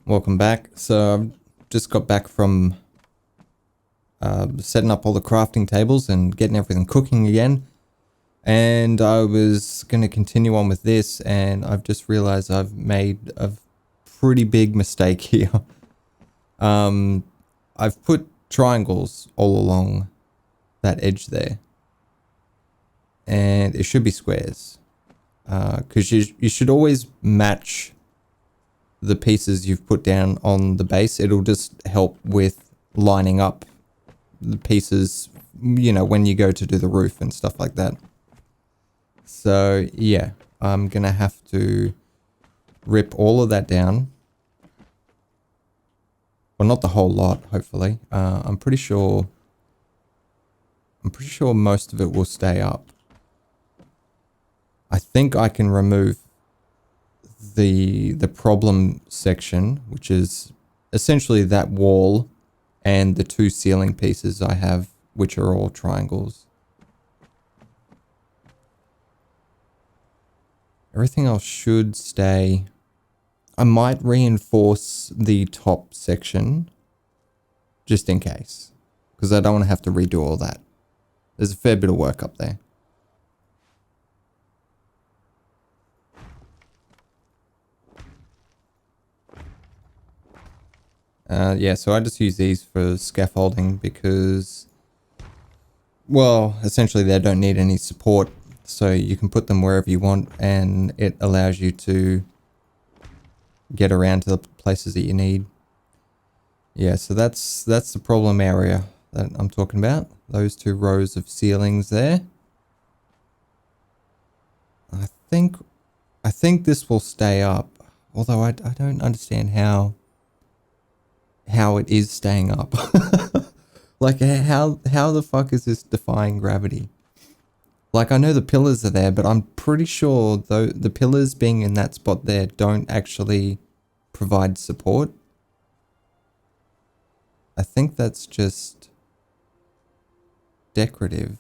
Welcome back. So I've just got back from setting up all the crafting tables and getting everything cooking again. And I was going to continue on with this, and I've just realized I've made a pretty big mistake here. I've put triangles all along that edge there. And it should be squares. Because you should always match the pieces you've put down on the base. It'll just help with lining up the pieces, you know, when you go to do the roof and stuff like that. So yeah, I'm gonna have to rip all of that down. Well, not the whole lot, hopefully. I'm pretty sure most of it will stay up. I think I can remove the problem section, which is essentially that wall and the two ceiling pieces I have, which are all triangles. Everything else should stay. I might reinforce the top section just in case, because I don't want to have to redo all that. There's a fair bit of work up there. Yeah, so I just use these for scaffolding because, well, essentially they don't need any support, so you can put them wherever you want, and it allows you to get around to the places that you need. Yeah, so that's the problem area that I'm talking about. Those two rows of ceilings there. I think this will stay up, although I don't understand how it is staying up. Like, how the fuck is this defying gravity? Like, I know the pillars are there, but I'm pretty sure though the pillars being in that spot there don't actually provide support. I think that's just decorative.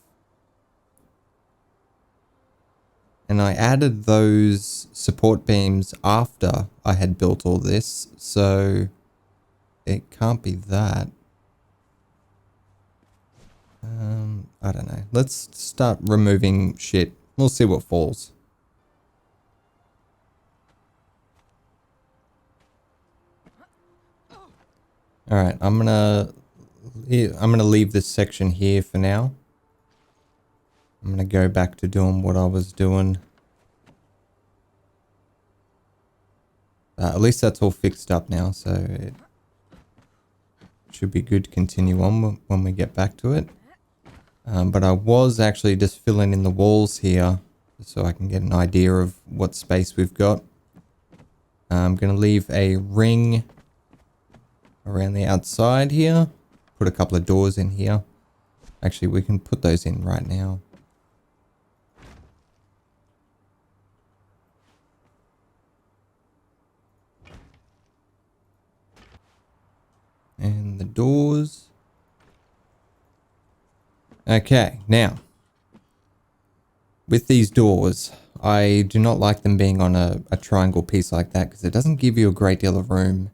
And I added those support beams after I had built all this, so it can't be that. I don't know. Let's start removing shit. We'll see what falls. All right, I'm gonna leave this section here for now. I'm gonna go back to doing what I was doing. At least that's all fixed up now, so it should be good to continue on when we get back to it. But I was actually just filling in the walls here so I can get an idea of what space we've got. I'm going to leave a ring around the outside here. Put a couple of doors in here. Actually, we can put those in right now. And the doors. Okay, now, with these doors, I do not like them being on a triangle piece like that because it doesn't give you a great deal of room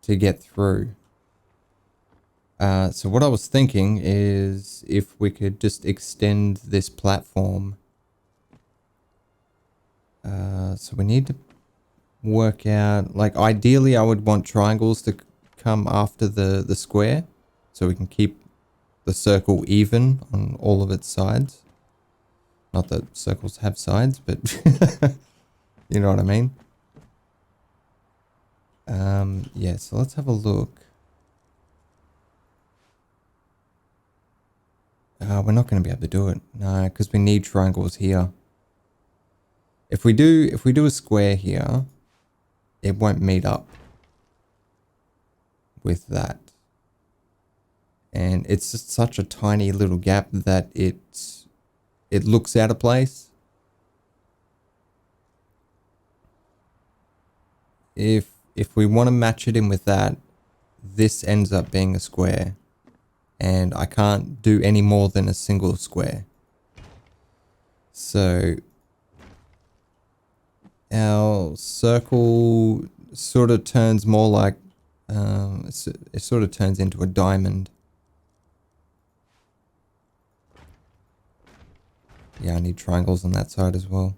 to get through. So what I was thinking is if we could just extend this platform. So we need to work out, like, ideally I would want triangles to come after the square so we can keep the circle even on all of its sides. Not that circles have sides, but you know what I mean. Yeah, so let's have a look. We're not going to be able to do it. No, because we need triangles here. If we do a square here, it won't meet up with that. And it's just such a tiny little gap that it looks out of place. If we want to match it in with that, this ends up being a square. And I can't do any more than a single square. So our circle sort of turns more like, it sort of turns into a diamond. Yeah, I need triangles on that side as well.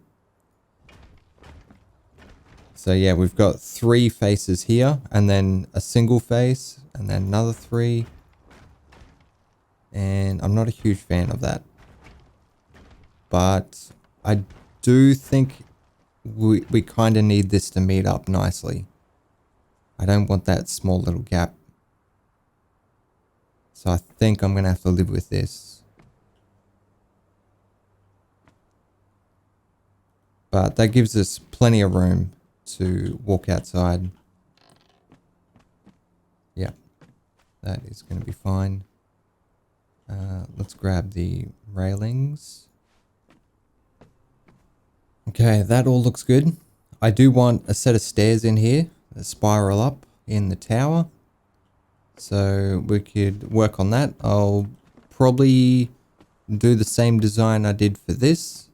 So yeah, we've got 3 faces here, and then a single face, and then another 3. And I'm not a huge fan of that. But I do think we kind of need this to meet up nicely. I don't want that small little gap. So I think I'm going to have to live with this. But that gives us plenty of room to walk outside. Yeah, that is going to be fine. Let's grab the railings. Okay, that all looks good. I do want a set of stairs in here that spiral up in the tower. So we could work on that. I'll probably do the same design I did for this.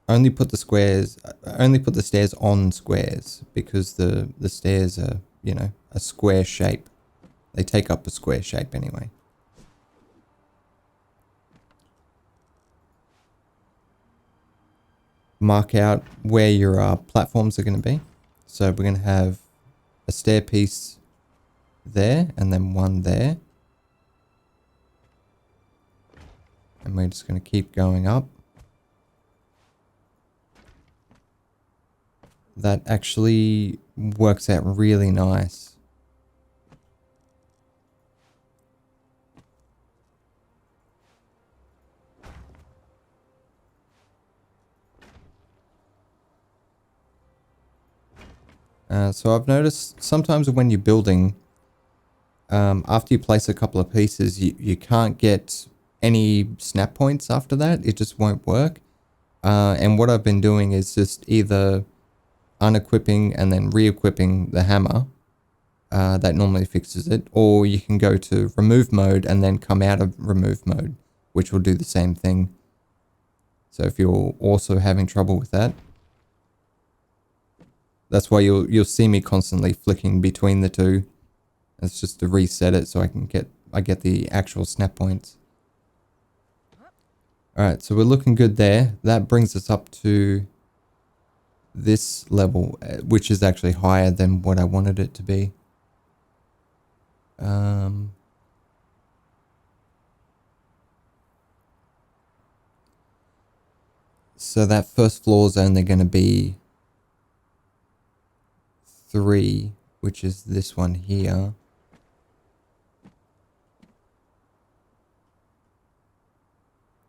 Only put the stairs on squares because the stairs are, you know, a square shape. They take up a square shape anyway. Mark out where your platforms are going to be. So we're going to have a stair piece there and then one there. And we're just going to keep going up. That actually works out really nice. So I've noticed sometimes when you're building, after you place a couple of pieces, you can't get any snap points after that. It just won't work. And what I've been doing is just either unequipping and then re-equipping the hammer. That normally fixes it. Or you can go to remove mode and then come out of remove mode, which will do the same thing. So if you're also having trouble with that, that's why you'll see me constantly flicking between the two. It's just to reset it so I get the actual snap points. Alright, so we're looking good there. That brings us up to this level, which is actually higher than what I wanted it to be. So that first floor is only going to be 3, which is this one here.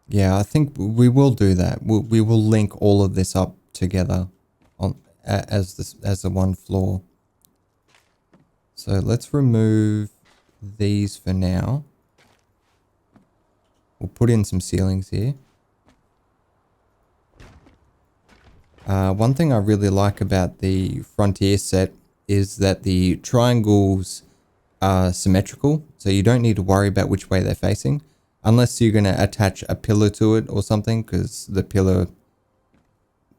Yeah, I think we will do that. We will link all of this up together on as the one floor. So let's remove these for now. We'll put in some ceilings here. One thing I really like about the Frontier set is that the triangles are symmetrical, so you don't need to worry about which way they're facing, unless you're going to attach a pillar to it or something, because the pillar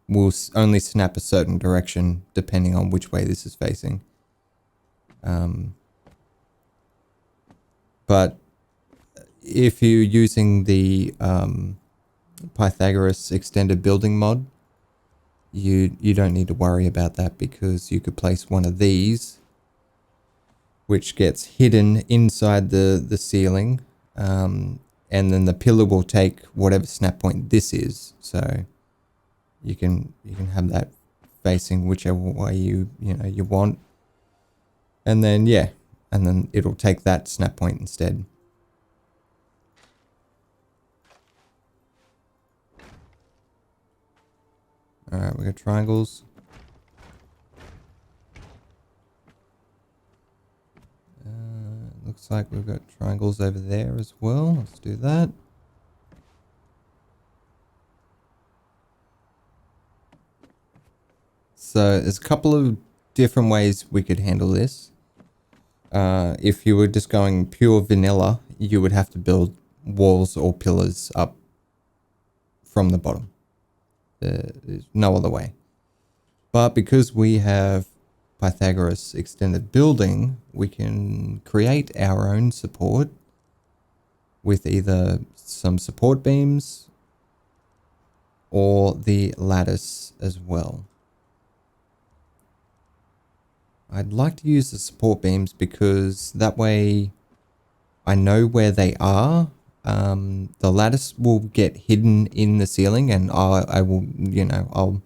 will only snap a certain direction depending on which way this is facing. But if you're using the Pythagoras extended building mod, you don't need to worry about that, because you could place one of these which gets hidden inside the ceiling, and then the pillar will take whatever snap point this is, so you can have that facing whichever way you want, and then and then it'll take that snap point instead. Alright, we got triangles. Looks like we've got triangles over there as well. Let's do that. So there's a couple of different ways we could handle this. If you were just going pure vanilla, you would have to build walls or pillars up from the bottom. There's no other way. But because we have Pythagoras extended building, we can create our own support with either some support beams or the lattice as well. I'd like to use the support beams because that way I know where they are. The lattice will get hidden in the ceiling and I will, you know, I'll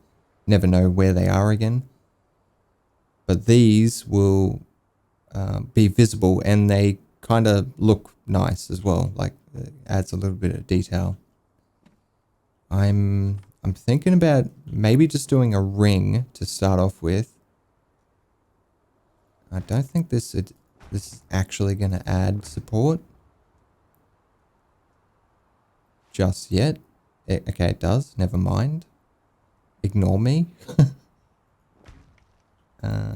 never know where they are again. But these will be visible and they kind of look nice as well. Like it adds a little bit of detail. I'm thinking about maybe just doing a ring to start off with. I don't think this is actually going to add support just yet. Okay, it does. Never mind. Ignore me. I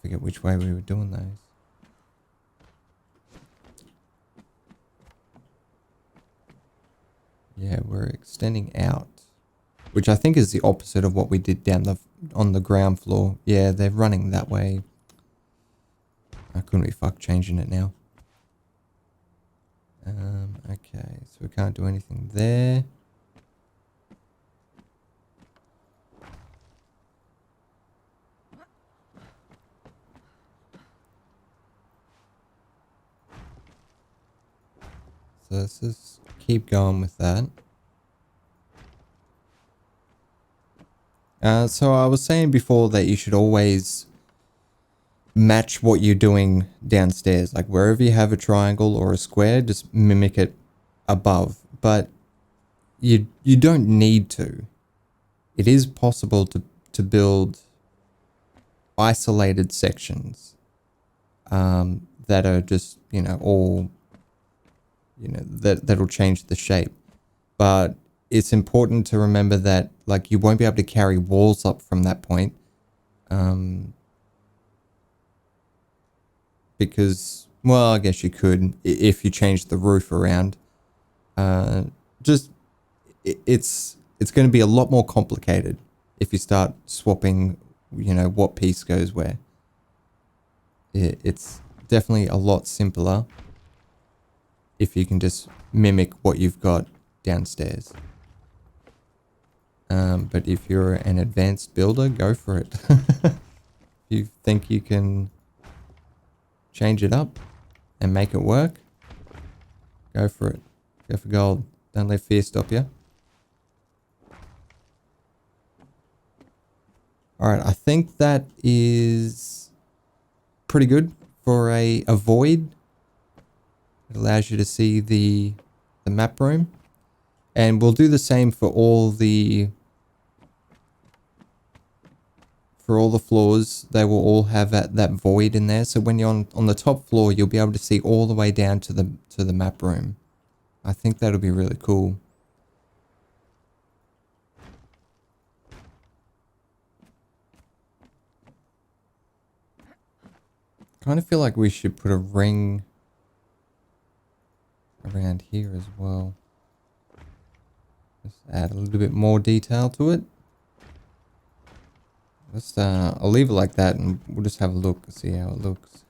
forget which way we were doing those. Yeah, we're extending out, which I think is the opposite of what we did down on the ground floor. Yeah, they're running that way. I couldn't be fucked changing it now. Okay, so we can't do anything there. So let's just keep going with that. So I was saying before that you should always match what you're doing downstairs. Like wherever you have a triangle or a square, just mimic it above. But you don't need to. It is possible to build isolated sections that are just, you know, all, you know, that'll change the shape. But it's important to remember that like you won't be able to carry walls up from that point. Because, well, I guess you could if you change the roof around. It's going to be a lot more complicated if you start swapping, you know, what piece goes where. It's definitely a lot simpler if you can just mimic what you've got downstairs. But if you're an advanced builder, go for it. If you think you can change it up and make it work, go for it. Go for gold. Don't let fear stop you. Alright, I think that is pretty good for a void. It allows you to see the map room. And we'll do the same for all the floors. They will all have that void in there. So when you're on the top floor, you'll be able to see all the way down to the map room. I think that'll be really cool. Kind of feel like we should put a ring around here as well. Just add a little bit more detail to it. Let's I'll leave it like that and we'll just have a look and see how it looks.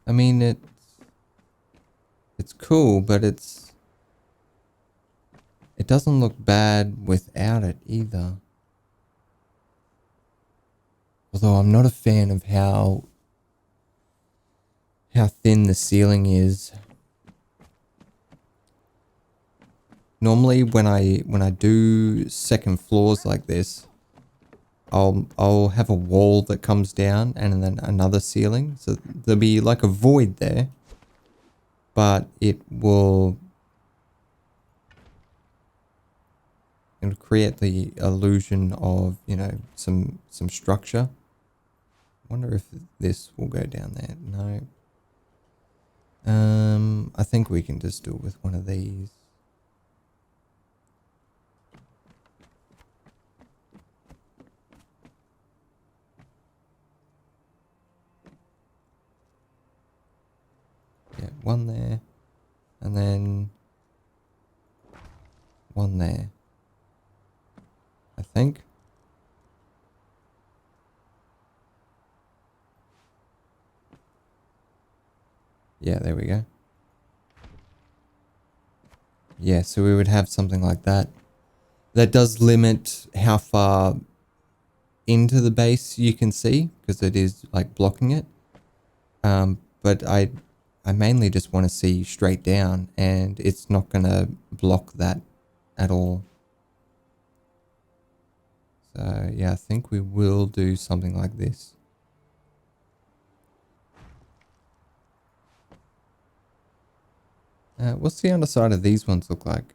I mean it's cool, but it doesn't look bad without it either. Although I'm not a fan of how thin the ceiling is. Normally when I do second floors like this, I'll have a wall that comes down and then another ceiling. So there'll be like a void there, but it'll create the illusion of, you know, some structure. Wonder if this will go down there. No. I think we can just do it with one of these. down there, I think. Yeah, there we go. Yeah, so we would have something like that. That does limit how far into the base you can see, because it is like blocking it. But I mainly just want to see straight down, and it's not going to block that at all. So yeah, I think we will do something like this. What's the underside of these ones look like?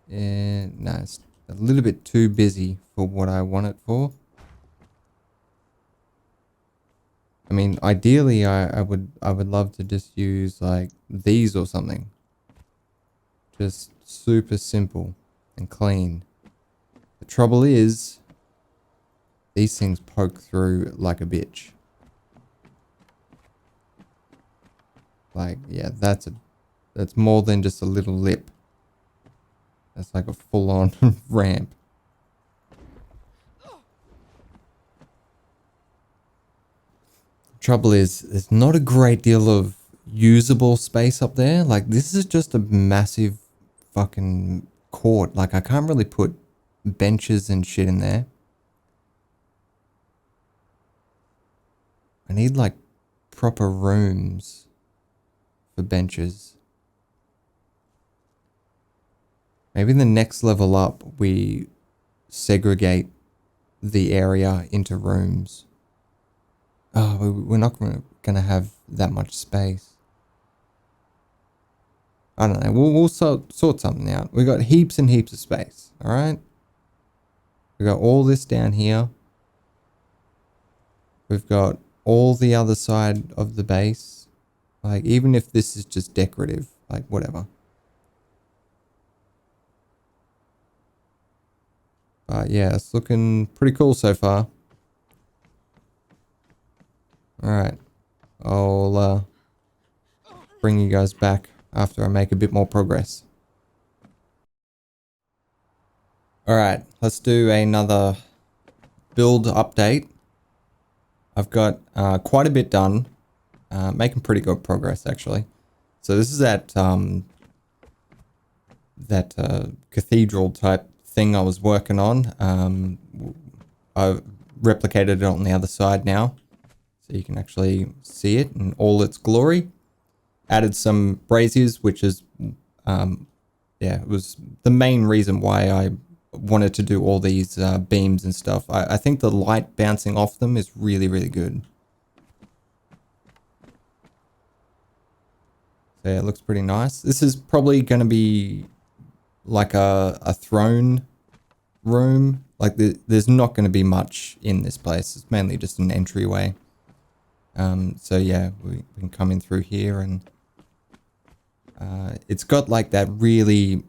Yeah, no, it's a little bit too busy for what I want it for. I mean, ideally, I would love to just use like these or something. Just super simple and clean. The trouble is, these things poke through like a bitch. Like, yeah, that's more than just a little lip. That's like a full-on ramp. Trouble is, there's not a great deal of usable space up there. Like, this is just a massive fucking court. Like, I can't really put benches and shit in there. I need like proper rooms for benches. Maybe the next level up we segregate the area into rooms. Oh, we're not gonna have that much space. I don't know. We'll sort something out. We got heaps and heaps of space. All right. We got all this down here. We've got all the other side of the base. Like, even if this is just decorative, like whatever. But yeah, it's looking pretty cool so far. Alright. I'll bring you guys back after I make a bit more progress. Alright, let's do another build update. I've got quite a bit done. Making pretty good progress, actually. So this is that cathedral type thing I was working on. I've replicated it on the other side now, so you can actually see it in all its glory. Added some braziers, which is yeah, it was the main reason why I wanted to do all these beams and stuff. I think the light bouncing off them is really, really good. So yeah, it looks pretty nice. This is probably going to be like a throne room. Like there's not going to be much in this place. It's mainly just an entryway. So yeah, we can come in through here, and it's got like that really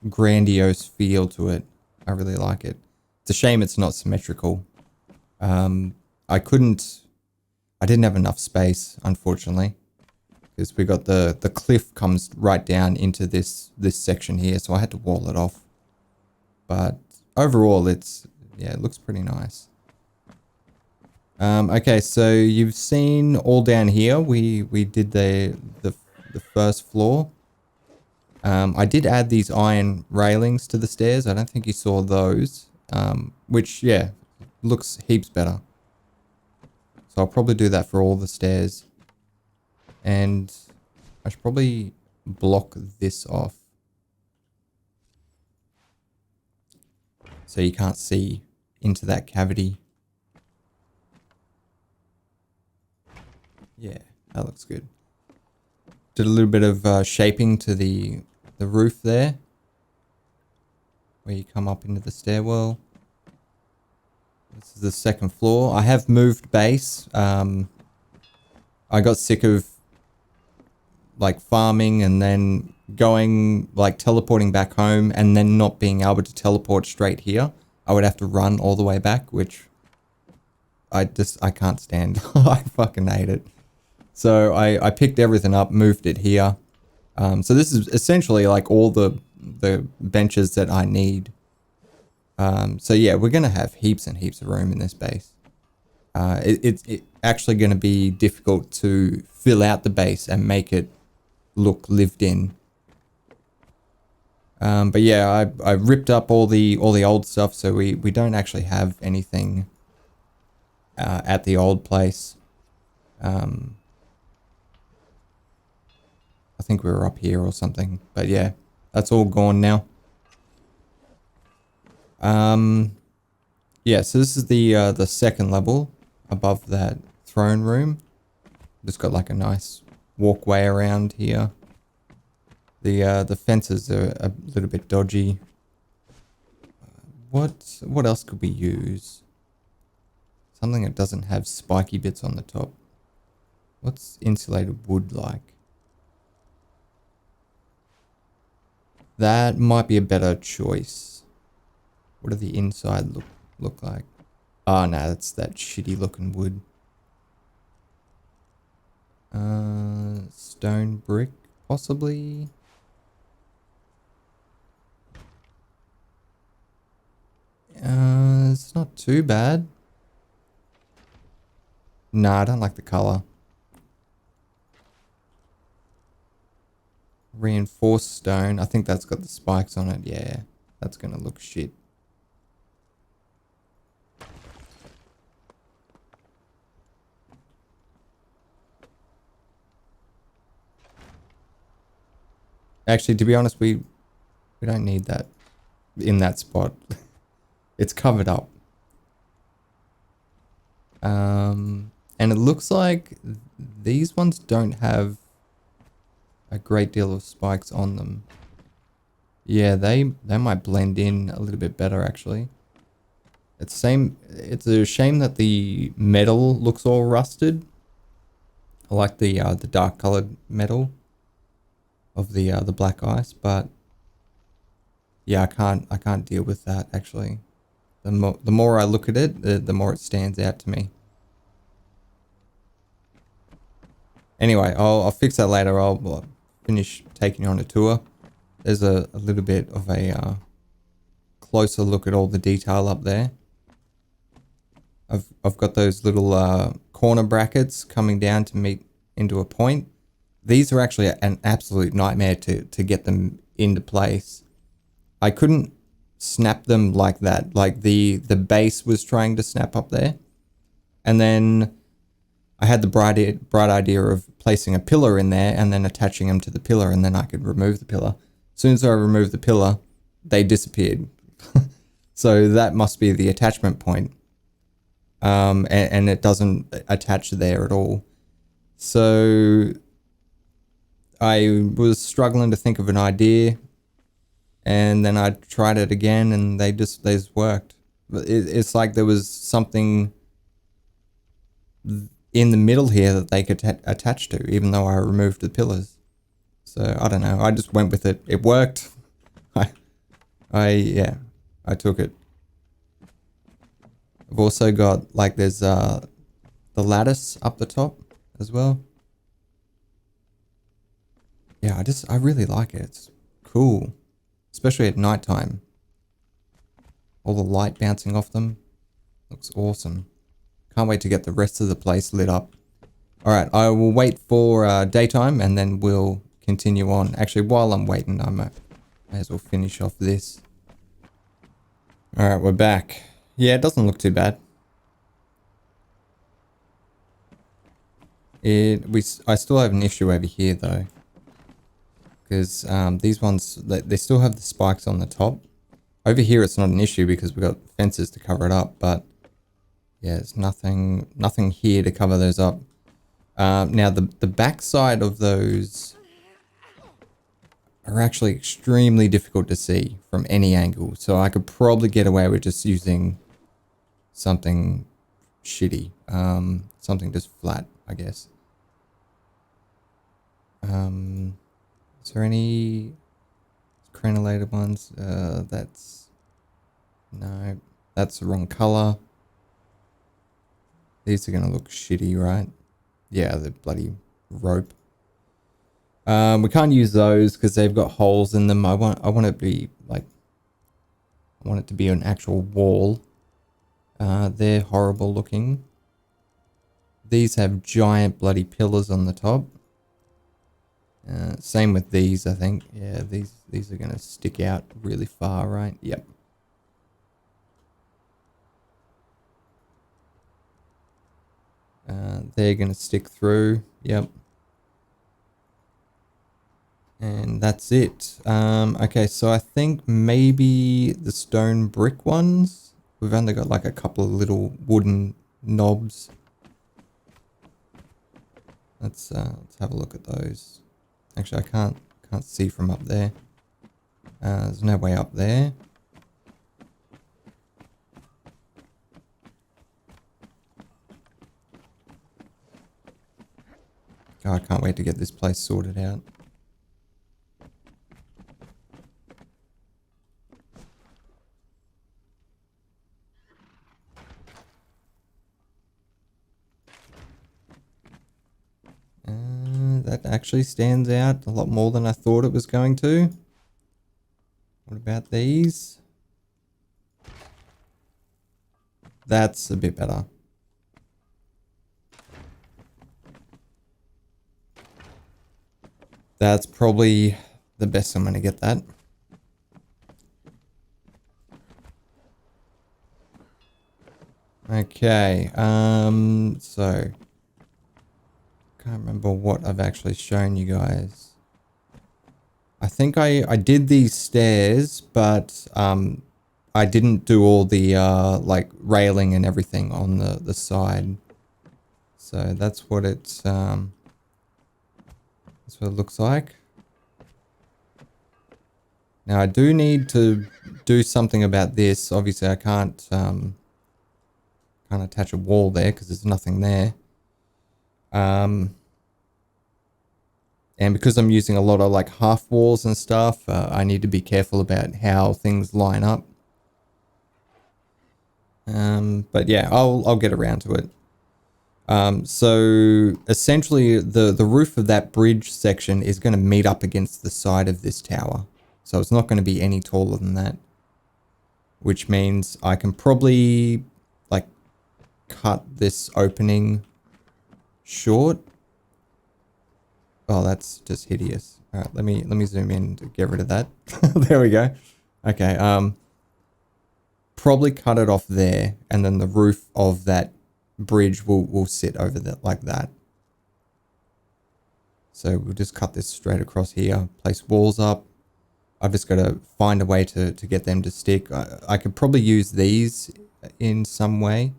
grandiose feel to it. I really like it. It's a shame it's not symmetrical. I didn't have enough space, unfortunately, because we got the cliff comes right down into this section here, so I had to wall it off. But overall, it looks pretty nice. Okay, so you've seen all down here. We did the first floor. I did add these iron railings to the stairs. I don't think you saw those, which, yeah, looks heaps better. So I'll probably do that for all the stairs. And I should probably block this off, so you can't see into that cavity. Yeah, that looks good. Did a little bit of shaping to the roof there, where you come up into the stairwell. This is the second floor. I have moved base. I got sick of like farming and then going like teleporting back home and then not being able to teleport straight here. I would have to run all the way back, which I can't stand. I fucking hate it. So I picked everything up, moved it here. So this is essentially like all the benches that I need. So yeah, we're going to have heaps and heaps of room in this base. It's actually going to be difficult to fill out the base and make it look lived in. But yeah, I ripped up all the old stuff, so we don't actually have anything at the old place. I think we were up here or something, but yeah, that's all gone now. Yeah, so this is the second level above that throne room. Just got like a nice walkway around here. The fences are a little bit dodgy. What else could we use? Something that doesn't have spiky bits on the top. What's insulated wood like? That might be a better choice. What do the inside look like? Oh no, that's that shitty looking wood. Stone brick, possibly. It's not too bad. Nah, I don't like the color. Reinforced stone. I think that's got the spikes on it. Yeah, that's gonna look shit. Actually, to be honest, we don't need that in that spot. It's covered up. And it looks like these ones don't have a great deal of spikes on them. Yeah, they might blend in a little bit better actually. It's a shame that the metal looks all rusted. I like the dark colored metal of the black ice, but yeah, I can't deal with that actually. The more I look at it, the more it stands out to me. Anyway, I'll fix that later. I'll finish taking you on a tour. There's a little bit of a closer look at all the detail up there. I've got those little corner brackets coming down to meet into a point. These are actually an absolute nightmare to get them into place. I couldn't snap them like that. Like the base was trying to snap up there. And then I had the bright idea of placing a pillar in there and then attaching them to the pillar, and then I could remove the pillar. As soon as I removed the pillar, they disappeared. So that must be the attachment point. And it doesn't attach there at all. So I was struggling to think of an idea, and then I tried it again, and they just worked. It's like there was something in the middle here that they could attach to, even though I removed the pillars. So I don't know. I just went with it. It worked. Yeah, I took it. I've also got like there's the lattice up the top as well. Yeah, I really like it. It's cool, especially at nighttime. All the light bouncing off them looks awesome. Can't wait to get the rest of the place lit up. All right, I will wait for daytime and then we'll continue on. Actually, while I'm waiting, I may as well finish off this. All right, we're back. Yeah, it doesn't look too bad. I still have an issue over here though, because these ones they still have the spikes on the top. Over here, it's not an issue because we've got fences to cover it up, but yeah, there's nothing here to cover those up. Now the back side of those are actually extremely difficult to see from any angle. So I could probably get away with just using something shitty. Something just flat, I guess. Is there any crenellated ones? No, that's the wrong color. These are going to look shitty, right? Yeah, the bloody rope. We can't use those because they've got holes in them. I want it to be like, I want it to be an actual wall. They're horrible looking. These have giant bloody pillars on the top. Same with these, I think. Yeah, these are going to stick out really far, right? Yep. They're going to stick through. Yep. And that's it. Okay, so I think maybe the stone brick ones. We've only got like a couple of little wooden knobs. Let's have a look at those. Actually, I can't see from up there. There's no way up there. Oh, I can't wait to get this place sorted out. That actually stands out a lot more than I thought it was going to. What about these? That's a bit better. That's probably the best I'm going to get that. Okay, so can't remember what I've actually shown you guys. I think I did these stairs, but I didn't do all the like railing and everything on the side. So that's what it's that's what it looks like. Now I do need to do something about this. Obviously I can't attach a wall there because there's nothing there. And because I'm using a lot of like half walls and stuff, I need to be careful about how things line up. But yeah, I'll get around to it. So essentially the roof of that bridge section is going to meet up against the side of this tower. So it's not going to be any taller than that, which means I can probably like cut this opening short. Oh, that's just hideous. All right, let me zoom in to get rid of that. There we go. Okay, probably cut it off there, and then the roof of that bridge will sit over that like that. So we'll just cut this straight across here, place walls up. I've just got to find a way to get them to stick. I could probably use these in some way.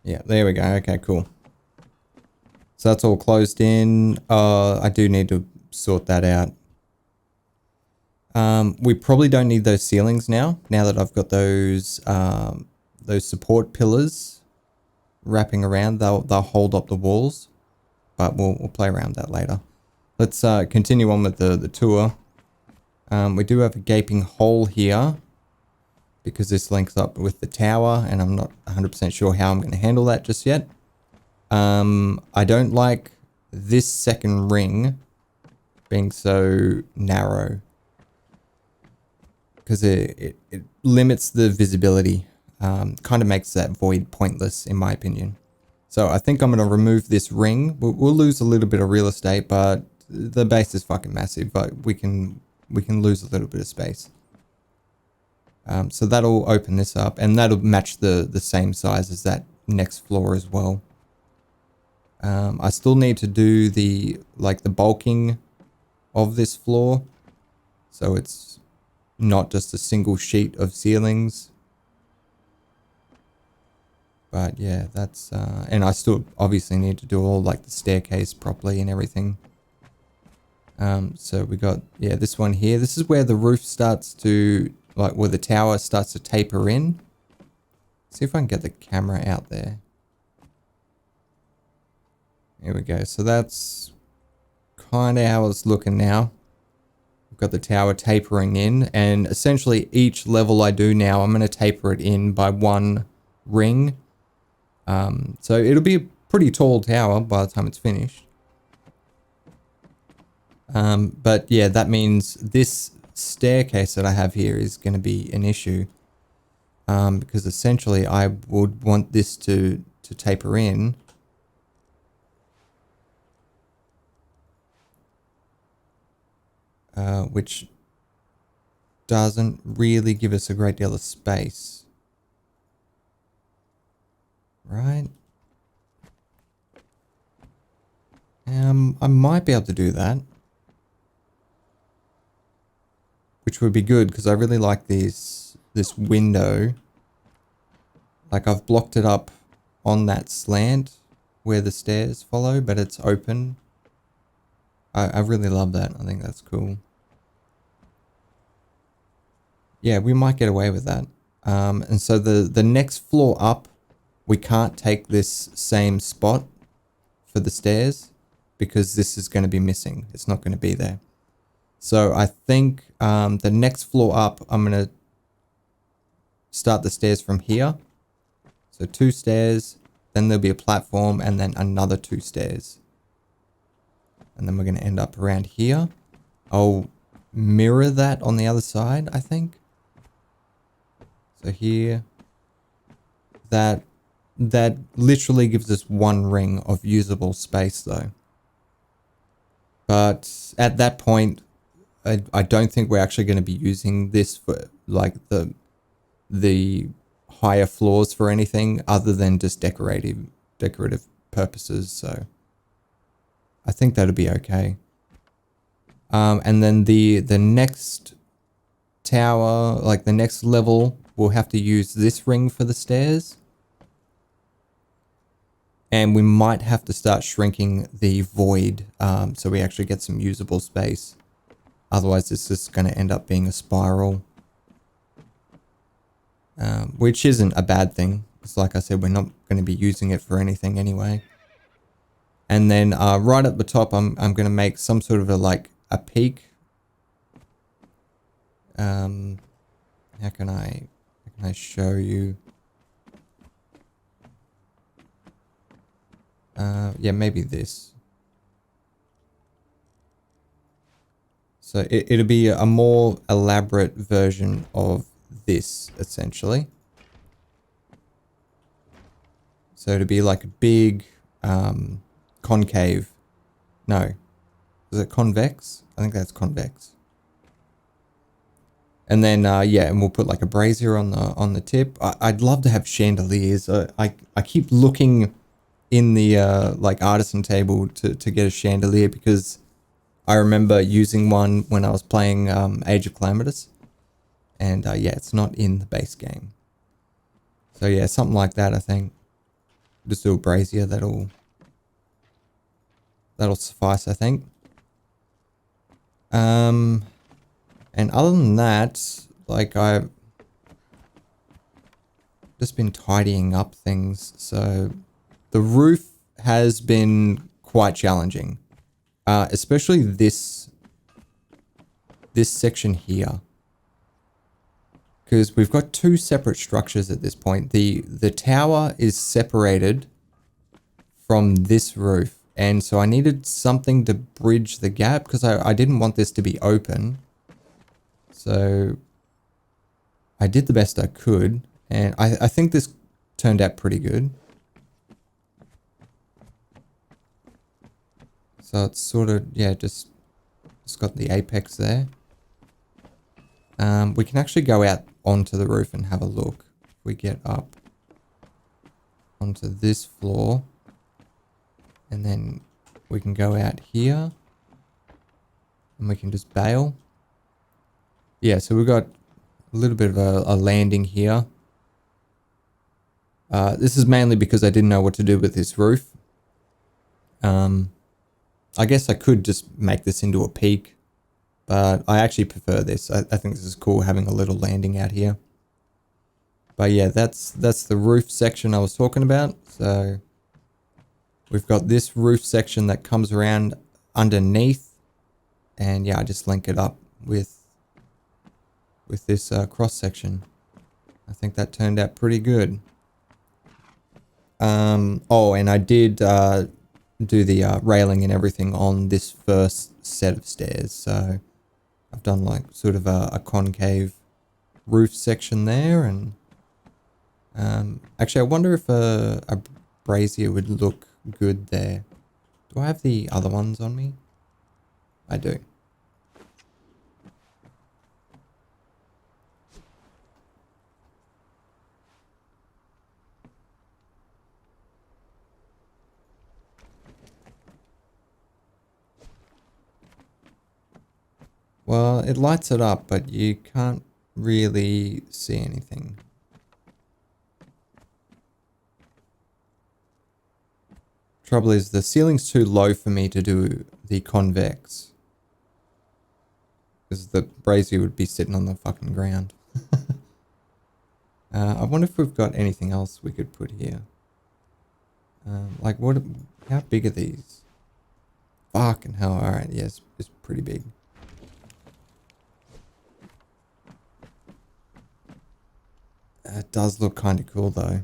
Yeah, there we go. Okay, cool. So that's all closed in. I do need to sort that out. We probably don't need those ceilings now that I've got those support pillars wrapping around. They'll hold up the walls, but we'll play around that later. Let's continue on with the tour. We do have a gaping hole here because this links up with the tower, and I'm not 100% sure how I'm going to handle that just yet. I don't like this second ring being so narrow because it limits the visibility, kind of makes that void pointless in my opinion. So I think I'm going to remove this ring. We'll lose a little bit of real estate, but the base is fucking massive, but we can lose a little bit of space. So that'll open this up, and that'll match the same size as that next floor as well. I still need to do the bulking of this floor, so it's not just a single sheet of ceilings. But yeah, that's and I still obviously need to do all like the staircase properly and everything. So we got, yeah, this one here. This is where the roof starts to, like where the tower starts to taper in. See if I can get the camera out there. Here we go. So that's kind of how it's looking now. We've got the tower tapering in, and essentially each level I do now, I'm going to taper it in by one ring. So it'll be pretty tall tower by the time it's finished. But yeah, that means this staircase that I have here is going to be an issue. Because essentially I would want this to taper in. Which doesn't really give us a great deal of space. Right? I might be able to do that. Which would be good because I really like this window. Like I've blocked it up on that slant where the stairs follow, but it's open. I really love that. I think that's cool. Yeah, we might get away with that. And so the next floor up, we can't take this same spot for the stairs because this is going to be missing. It's not going to be there. So I think the next floor up, I'm going to start the stairs from here. So 2 stairs, then there'll be a platform, and then another 2 stairs. And then we're going to end up around here. I'll mirror that on the other side, I think. So here, that literally gives us 1 ring of usable space though. But at that point, I don't think we're actually going to be using this for like the higher floors for anything other than just decorative purposes. So I think that'll be okay. And then the next tower, like the next level, we'll have to use this ring for the stairs. And we might have to start shrinking the void so we actually get some usable space. Otherwise, it's just going to end up being a spiral. Which isn't a bad thing. Because like I said, we're not going to be using it for anything anyway. And then right at the top, I'm going to make some sort of a peak. How can I show you? Yeah, maybe this. So it'll be a more elaborate version of this, essentially. So it'll be like a big concave. No. Is it convex? I think that's convex. And then, yeah, and we'll put like a brazier on the tip. I'd love to have chandeliers. I keep looking in the like artisan table to get a chandelier because I remember using one when I was playing Age of Calamitous. And yeah, it's not in the base game. So yeah, something like that, I think. Just do a brazier, that'll suffice, I think. And other than that, like I've just been tidying up things. So the roof has been quite challenging. Especially this section here. Because we've got 2 separate structures at this point. The tower is separated from this roof. And so I needed something to bridge the gap because I didn't want this to be open. So I did the best I could. And I think this turned out pretty good. So it's sort of, yeah, just got the apex there. We can actually go out onto the roof and have a look. If we get up onto this floor, and then we can go out here, and we can just bail. Yeah, so we've got a little bit of a landing here. This is mainly because I didn't know what to do with this roof. I guess I could just make this into a peak. But I actually prefer this. I think this is cool having a little landing out here. But yeah, that's the roof section I was talking about. So we've got this roof section that comes around underneath. And yeah, I just link it up with this cross section. I think that turned out pretty good. Oh, and I did do the railing and everything on this first set of stairs. So I've done like sort of a concave roof section there. And actually, I wonder if a brazier would look good there. Do I have the other ones on me? I do. Well, it lights it up, but you can't really see anything. Trouble is, the ceiling's too low for me to do the convex. Because the brazier would be sitting on the fucking ground. I wonder if we've got anything else we could put here. Like, what? How big are these? Fucking hell, alright, yes, it's pretty big. It does look kind of cool, though.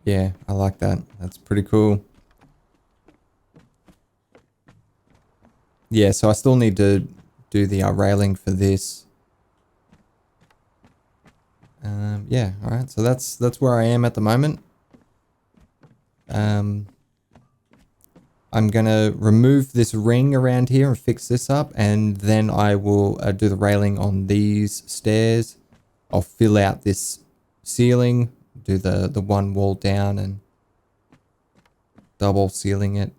Yeah, I like that. That's pretty cool. Yeah, so I still need to do the railing for this. Yeah, alright, so that's where I am at the moment. I'm gonna remove this ring around here and fix this up, and then I will do the railing on these stairs. I'll fill out this ceiling, do the one wall down and double ceiling it.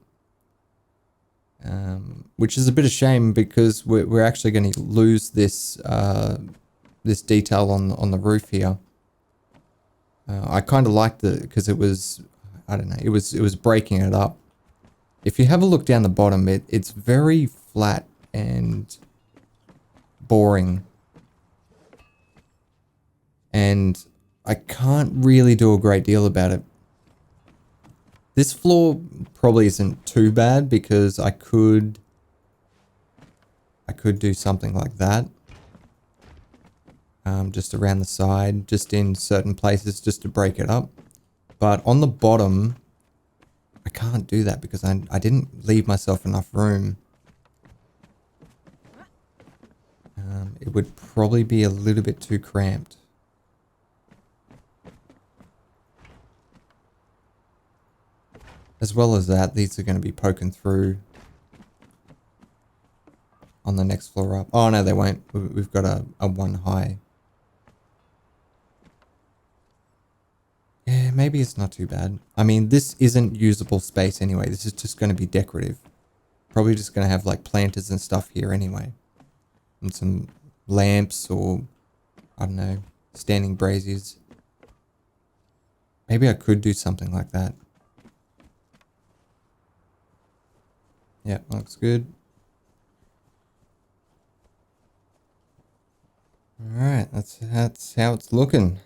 Which is a bit of shame because we're actually going to lose this this detail on the roof here. I kind of liked it because it was, I don't know, it was breaking it up. If you have a look down the bottom, it's very flat and boring. And I can't really do a great deal about it. This floor probably isn't too bad because I could do something like that. Just around the side, just in certain places, just to break it up. But on the bottom, I can't do that because I didn't leave myself enough room. It would probably be a little bit too cramped. As well as that, these are going to be poking through on the next floor up. Oh no, they won't. We've got a one high. Yeah, maybe it's not too bad. I mean, this isn't usable space anyway. This is just going to be decorative. Probably just going to have like planters and stuff here anyway. And some lamps or, I don't know, standing braziers. Maybe I could do something like that. Yeah, looks good. Alright, that's how it's looking.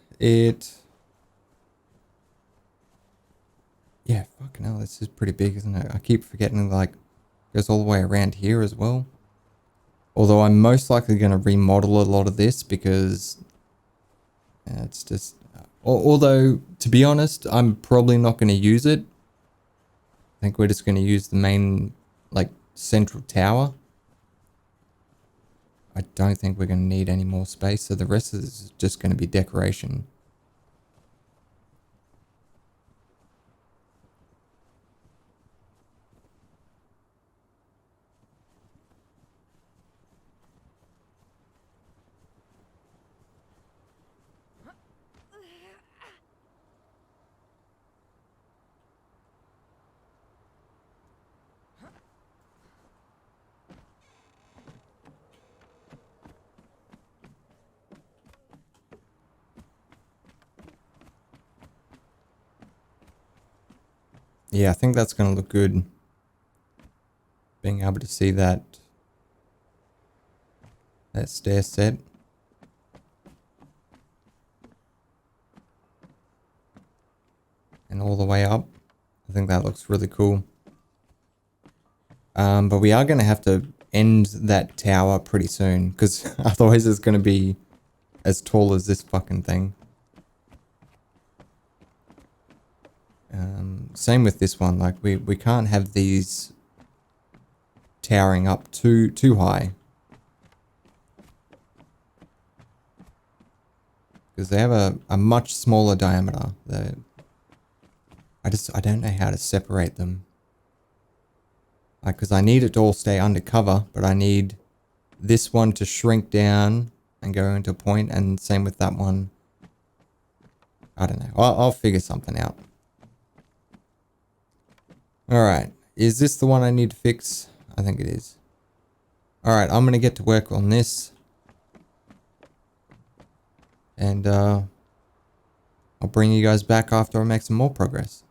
Yeah, fucking hell, this is pretty big, isn't it? I keep forgetting, like, it goes all the way around here as well. Although I'm most likely going to remodel a lot of this because it's just... although, to be honest, I'm probably not going to use it. I think we're just going to use the main, like, central tower. I don't think we're going to need any more space, so the rest is just going to be decoration. Yeah, I think that's going to look good. Being able to see that stair set. and all the way up. I think that looks really cool. But we are going to have to end that tower pretty soon, because otherwise it's going to be as tall as this fucking thing. Same with this one. Like we can't have these towering up too high, because they have a much smaller diameter. I don't know how to separate them. Like, because I need it to all stay undercover, but I need this one to shrink down and go into a point, and same with that one. I don't know. I'll figure something out. Alright. Is this the one I need to fix? I think it is. Alright, I'm going to get to work on this. And I'll bring you guys back after I make some more progress.